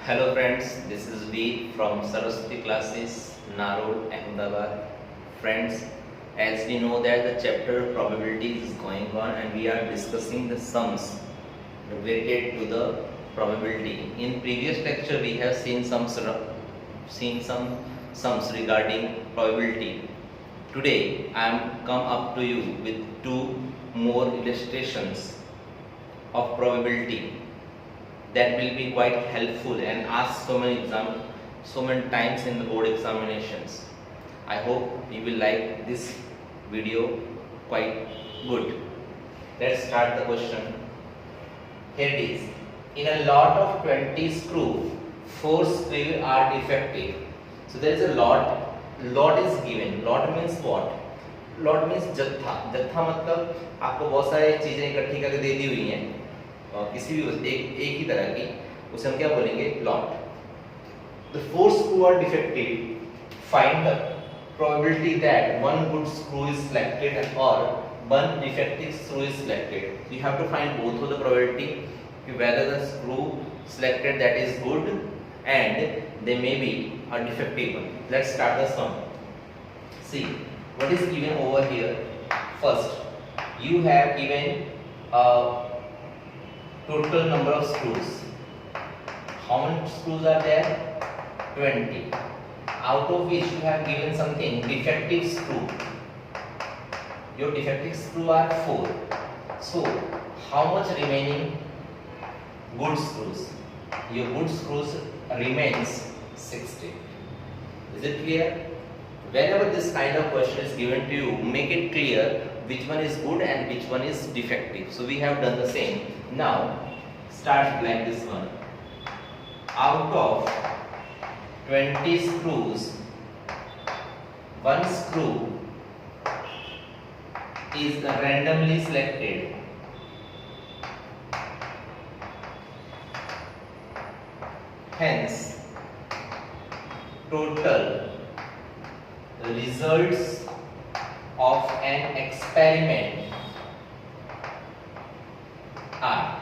Hello friends, this is V from Saraswati Classes, Narod, Ahmedabad. Friends, as we know that the chapter probability is going on and we are discussing the sums related to the probability. In previous lecture we have seen some sums regarding probability. Today I am come up to you with two more illustrations of probability that will be quite helpful and asked so many times in the board examinations. I hope you will like this video quite good. Let's start the question. Here it is. In a lot of 20 screw, 4 screw are defective. So there is a lot. Lot is given. Lot means what? Lot means जत्था. जत्था मतलब आपको बहुत सारी चीजें इकट्ठी करके दे दी हुई हैं किसी भी एक ही तरह की, उसे हम क्या बोलेंगे? Lot. The 4 screw are defective. Find the probability that one good screw is selected or one defective screw is selected. You have to find both of the probability, whether the screw selected that is good and they may be a defective one. Let's start the sum. See what is given over here. First, you have given a total number of screws. How many screws are there? 20. Out of which you have given something defective screw. Your defective screw are 4. So how much remaining good screws? Your good screws remains 60. Is it clear? Whenever this kind of question is given to you, make it clear which one is good and which one is defective. So we have done the same. Now start like this one. Out of 20 screws, one screw is randomly selected. Hence, total results of an experiment are.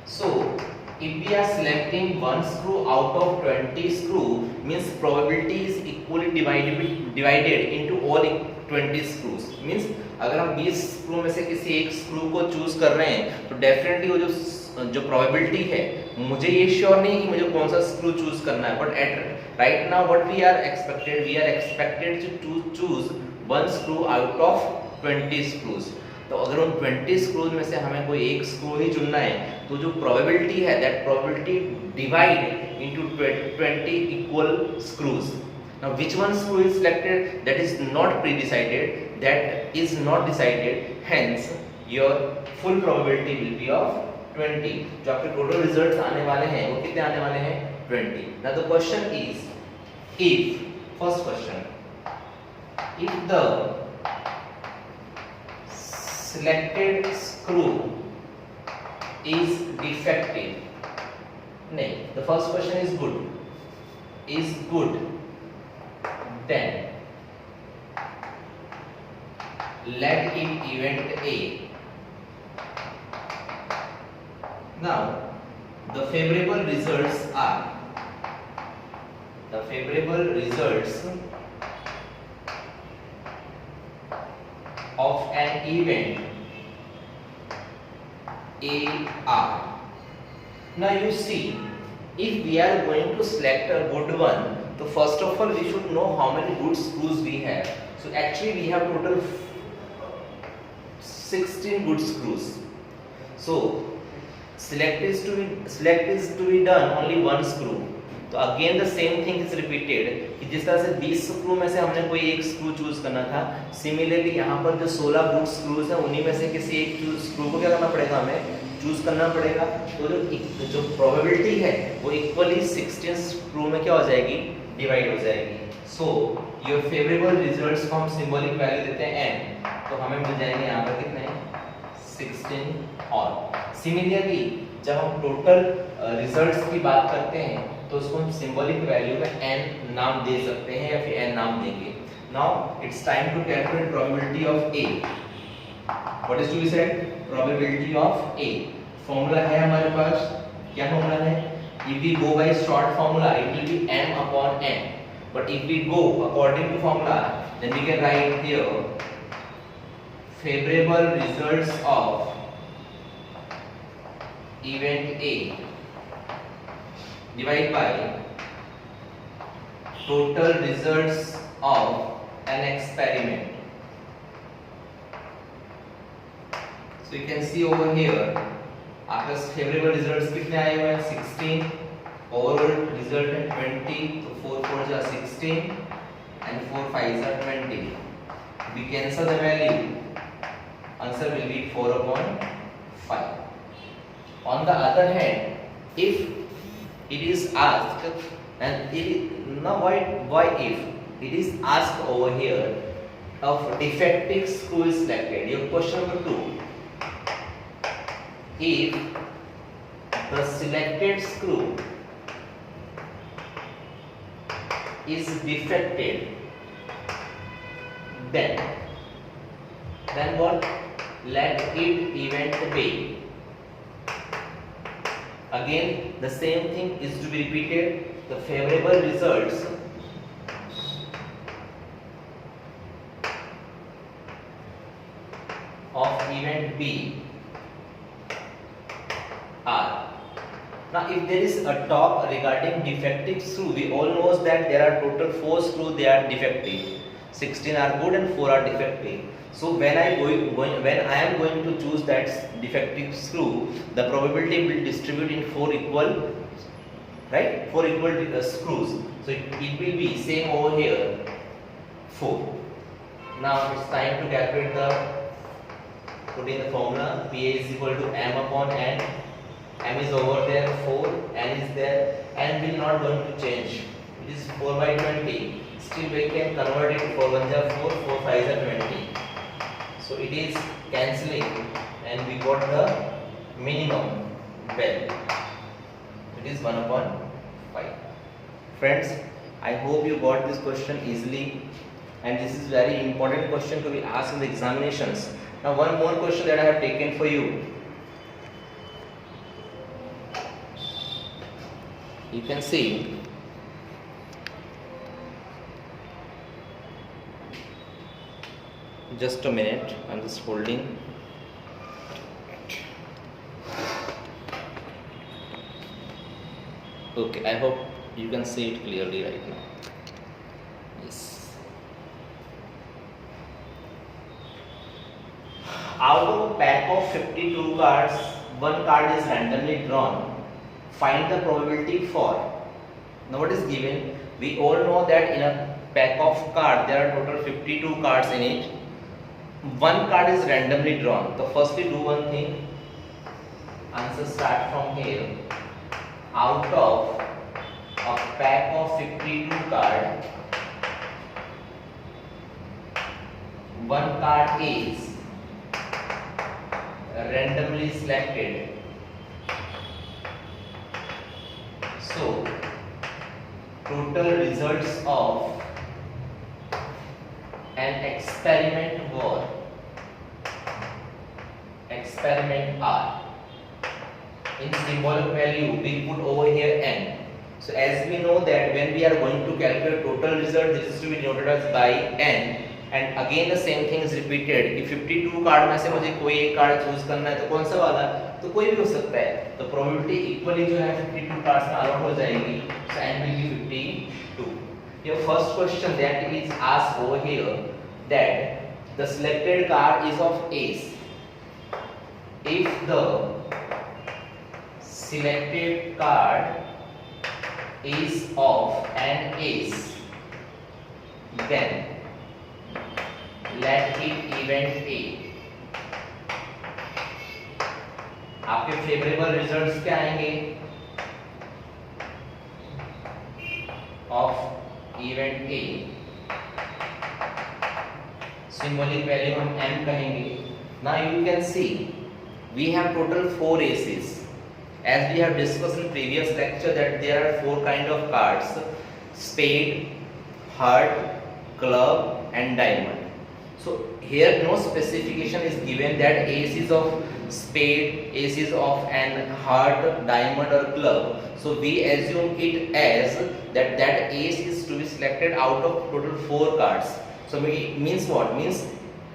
So, if we are selecting one screw out of 20 screw, means probability is equally divided into all 20 screws. Means अगर हम 20 screw में से किसी एक screw को choose कर रहे हैं तो डेफिनेटली वो जो प्रोबेबिलिटी है, मुझे ये श्योर नहीं कि मुझे कौन सा स्क्रू चूज करना है, but at right now what we are expected to choose one screw out of 20 screws. तो अगर उन 20 स्क्रूज में से हमें कोई एक स्क्रू ही चुनना है तो जो प्रोबेबिलिटी है that probability divide into 20 equal screws. Now which one screw is selected, that is not pre-decided, that is not decided, hence your full probability will be of 20. जो आपके total results आने वाले हैं वो कितने आने वाले हैं? 20. Now the question is, if first question, if the selected screw is defective, नहीं, the first question is good, then let it event A. Now the favorable results of an event A are. Now you see, if we are going to select a good one, so first of all we should know how many good screws we have. So actually we have total 16 good screws. So select is to be done only one screw. तो again the same thing is repeated कि जिस तरह से 20 screw में से हमने कोई एक स्क्रू चूज करना था, सिमिलरली यहाँ पर जो 16 गुड स्क्रूज हैं उन्हीं में से किसी एक स्क्रू को क्या करना पड़ेगा, हमें चूज करना पड़ेगा. तो जो प्रोबेबिलिटी है वो इक्वली 16 स्क्रू में क्या हो जाएगी, डिवाइड हो जाएगी. सो योर फेवरेबल रिजल्ट्स को हम सिंबॉलिक वैल्यू देते हैं n, तो हमें मिल जाएंगे यहाँ पर कितने, 16. और सिमिलरली जब हम टोटल रिजल्ट्स की बात करते हैं तो उसको हम सिंबॉलिक वैल्यू में n नाम दे सकते हैं या फिर n नाम देंगे. Now it's time to calculate probability of A. What is to be said? Probability of A. Formula है हमारे पास, क्या फॉर्मूला है? If we go by short formula, it will be m upon n. But if we go according to formula, then we can write here favorable results of event A divided by total results of an experiment. So you can see over here, आपके favorable results कितने आए हुए हैं 16, overall result है 20, तो 4 4 जा 16 and 4 5 are 20. We cancel the value, answer will be 4 upon 5. On the other hand, if it is asked, and now why if it is asked over here of defective screw is selected, your question number 2, if the selected screw is defective, then what? Let it event B. Again, the same thing is to be repeated. The favorable results of event B are. Now, if there is a talk regarding defective screw, we all know that there are total 4 screws, they are defective. 16 are good and 4 are defective. So when I am going to choose that defective screw, the probability will distribute in 4 equal, right? 4 equal screws. So it will be same over here, 4. Now it's time to calculate put in the formula. PA is equal to m upon n. M is over there 4, n is there, n will not going to change. It is 4 by 20. Still we can convert it, 4 1 are 4, 4 5 are 20. So it is cancelling and we got the minimum value. It is 1 upon 5. Friends, I hope you got this question easily, and this is very important question to be asked in the examinations. Now one more question that I have taken for you. You can see just a minute, I'm just holding. Okay, I hope you can see it clearly right now. Yes. Out of a pack of 52 cards, one card is randomly drawn. Find the probability for. Now what is given? We all know that in a pack of cards there are total 52 cards in it. One card is randomly drawn. So firstly do one thing. Answer start from here. Out of a pack of 52 cards, one card is randomly selected. So total results of an experiment are. In symbolic value we put over here n. So as we know that when we are going to calculate total result, this is to be denoted as by n, and again the same thing is repeated. If 52 card में से मुझे कोई एक card choose करना है तो कौन सा वाला, तो कोई भी हो सकता है, तो प्रोबेबिलिटी इक्वली जो है 52 कार्ड्स में अलॉट हो जाएगी. So n will be 52. Your first question that is asked over here, that the selected card is of ace. If the selected card is of an ace, then let it event A. आपके favourable results क्या आएंगे of event A? Symbolic value हम m कहेंगे. Now you can see we have total 4 aces. As we have discussed in previous lecture that there are 4 kind of cards: spade, heart, club and diamond. So here no specification is given that ace is of spade, aces of an heart, diamond or club, so we assume it as that ace is to be selected out of total 4 cards. So means what? Means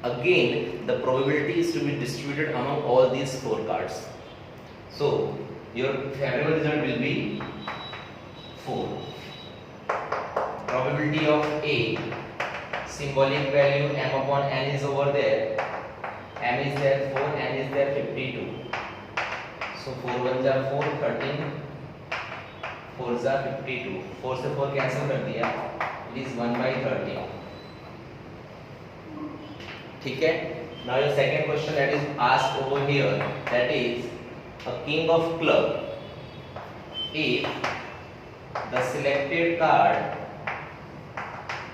again the probability is to be distributed among all these 4 cards. So your favorable result will be 4. Probability of A, symbolic value m upon n is over there. M is there 4, n is there 52. So 4 1 जा 4, 13, 4 जा 52. 4 से 4 cancel कर दिया. It is 1/30. ठीक है. Now your second question that is asked over here, that is a king of club. If the selected card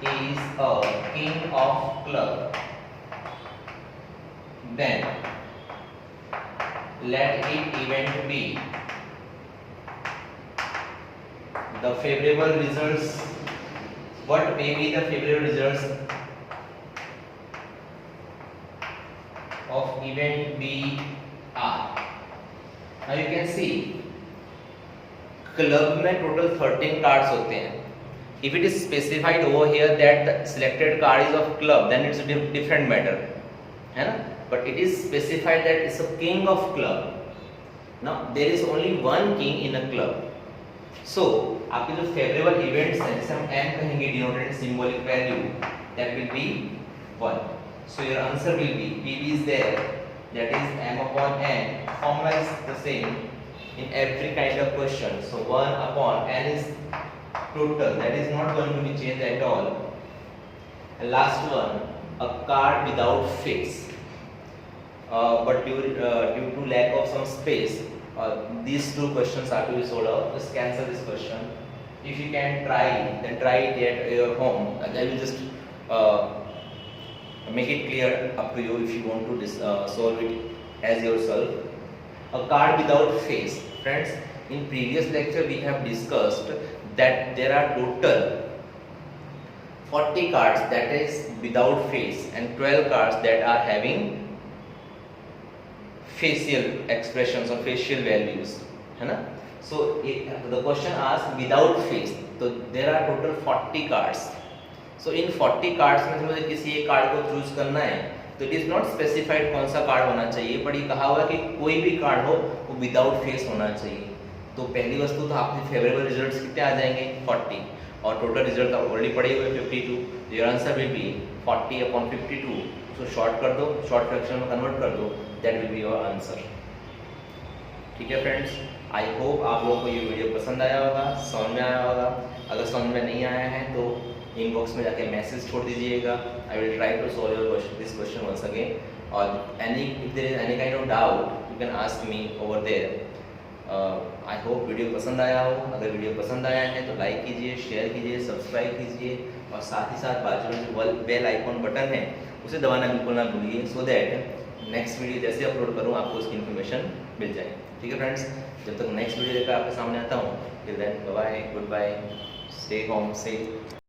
is a king of club, then let it event be the favorable results. What may be the favorable results of event B are? Now you can see club में total 13 cards होते हैं. If it is specified over here that the selected card is of club, then it's a different matter, है ना? But it is specified that it's a king of club. Now there is only one king in a club. So आपके जो favorable events हैं, जिसे हम m कहेंगे denoted in symbolic value, that will be 1. So your answer will be PV is there, that is m upon n. Formula is the same in every kind of question. So 1 upon n is total, that is not going to be changed at all. And last one, a card without face. But due to lack of some space, these 2 questions are to be solved out. Just cancel this question. If you can try, then try it at your home. I will just make it clear up to you if you want to solve it as yourself. A card without face. Friends, in previous lecture we have discussed that there are total 40 cards that is without face and 12 cards that are having facial expressions or facial values, है ना? So the question asks without face, so there are total 40 cards. So in 40 cards में मुझे किसी एक card को choose करना है, तो इट इज नॉट स्पेसिफाइड कौन सा कार्ड होना चाहिए, पर ये कहा हुआ है कि कोई भी कार्ड हो वो विदाउट फेस होना चाहिए. तो पहली वस्तु तो आपके फेवरेबल रिजल्ट्स कितने आ जाएंगे 40, और टोटल रिजल्ट ऑलरेडी पड़े हुए 52. Your answer will be 40 upon 52. So short कर दो, शॉर्ट फ्रैक्शन में कन्वर्ट कर दो, that will be your answer. ठीक है फ्रेंड्स, आई होप आप लोगों को ये वीडियो पसंद आया होगा, समझ में आया होगा. अगर समझ में नहीं आया है तो इनबॉक्स में जाके मैसेज छोड़ दीजिएगा. I will try to solve your this question once again. और if there is any kind of doubt you can ask me over there. I hope video पसंद आया हो. अगर वीडियो पसंद आया है तो लाइक कीजिए, शेयर कीजिए, सब्सक्राइब कीजिए, और साथ ही साथ बाजू में जो बेल आइकॉन बटन है उसे दबाना बिल्कुल ना भूलिए, सो दैट नेक्स्ट वीडियो जैसे अपलोड करूँ आपको उसकी इन्फॉर्मेशन मिल जाए. ठीक है फ्रेंड्स, जब तक नेक्स्ट वीडियो लेकर आपके सामने आता हूँ, till then bye bye, goodbye, stay home safe.